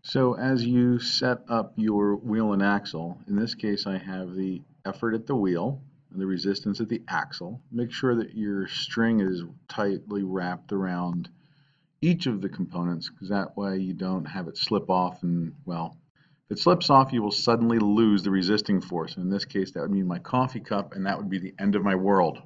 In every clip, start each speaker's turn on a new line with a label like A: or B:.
A: So as you set up your wheel and axle, in this case I have the effort at the wheel and the resistance at the axle. Make sure that your string is tightly wrapped around each of the components, because that way you don't have it slip off, and well, if it slips off you will suddenly lose the resisting force. In this case that would mean my coffee cup, and that would be the end of my world.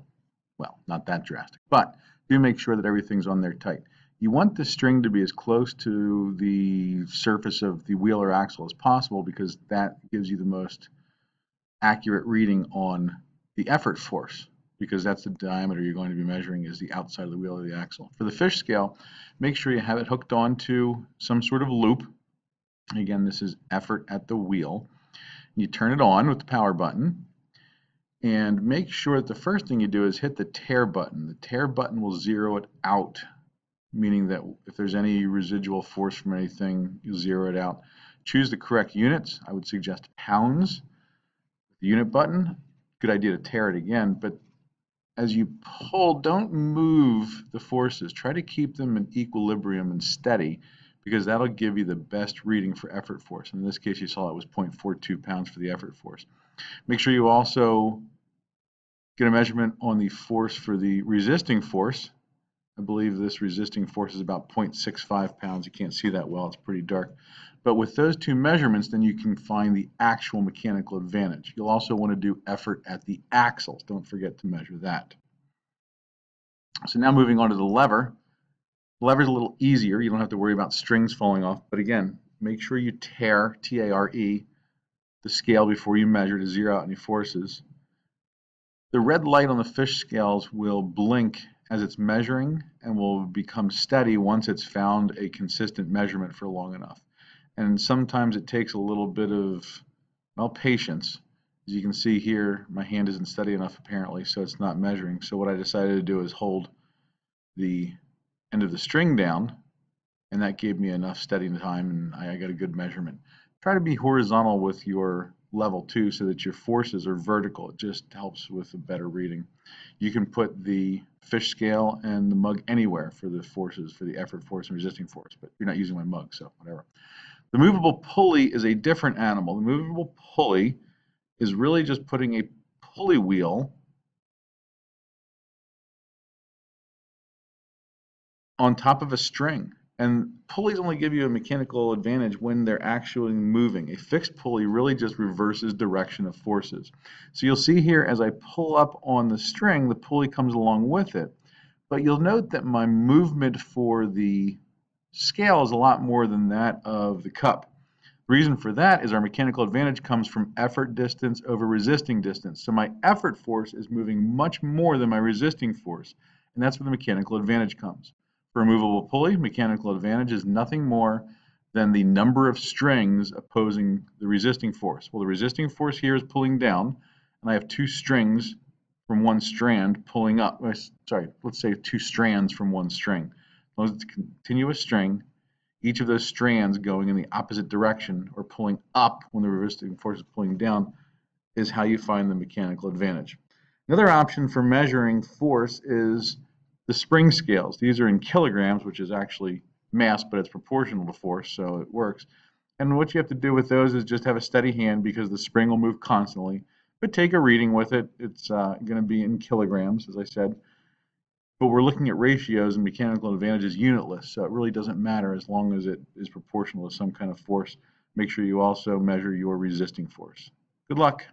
A: Well, not that drastic, but do make sure that everything's on there tight. You want the string to be as close to the surface of the wheel or axle as possible, because that gives you the most accurate reading on the effort force, because that's the diameter you're going to be measuring, is the outside of the wheel or the axle. For the fish scale, make sure you have it hooked onto some sort of loop. Again, this is effort at the wheel. You turn it on with the power button, and make sure that the first thing you do is hit the tare button. The tare button will zero it out, meaning that if there's any residual force from anything, you'll zero it out. Choose the correct units. I would suggest pounds. The unit button, good idea to tare it again, but as you pull, don't move the forces. Try to keep them in equilibrium and steady, because that'll give you the best reading for effort force. In this case, you saw it was 0.42 pounds for the effort force. Make sure you also get a measurement on the force for the resisting force. I believe this resisting force is about 0.65 pounds. You can't see that well, it's pretty dark. But with those two measurements, then you can find the actual mechanical advantage. You'll also want to do effort at the axles. Don't forget to measure that. So now moving on to the lever. The lever's a little easier. You don't have to worry about strings falling off. But again, make sure you tare, T-A-R-E, the scale before you measure to zero out any forces. The red light on the fish scales will blink as it's measuring and will become steady once it's found a consistent measurement for long enough. And sometimes it takes a little bit of, well, patience. As you can see here, my hand isn't steady enough apparently, so it's not measuring. So what I decided to do is hold the end of the string down, and that gave me enough steady time, and I got a good measurement. Try to be horizontal with your level too, so that your forces are vertical. It just helps with a better reading. You can put the fish scale and the mug anywhere for the forces, for the effort force and resisting force, but you're not using my mug, so whatever. The movable pulley is a different animal. The movable pulley is really just putting a pulley wheel on top of a string. And pulleys only give you a mechanical advantage when they're actually moving. A fixed pulley really just reverses direction of forces. So you'll see here as I pull up on the string, the pulley comes along with it. But you'll note that my movement for the scale is a lot more than that of the cup. The reason for that is our mechanical advantage comes from effort distance over resisting distance. So my effort force is moving much more than my resisting force, and that's where the mechanical advantage comes. For a movable pulley, mechanical advantage is nothing more than the number of strings opposing the resisting force. Well, the resisting force here is pulling down, and I have two strings from one strand pulling up. Sorry, let's say two strands from one string. As long as it's a continuous string, each of those strands going in the opposite direction or pulling up when the resisting force is pulling down is how you find the mechanical advantage. Another option for measuring force is the spring scales. These are in kilograms, which is actually mass, but it's proportional to force, so it works. And what you have to do with those is just have a steady hand, because the spring will move constantly. But take a reading with it. It's going to be in kilograms, as I said. But we're looking at ratios, and mechanical advantage is unitless, so it really doesn't matter as long as it is proportional to some kind of force. Make sure you also measure your resisting force. Good luck.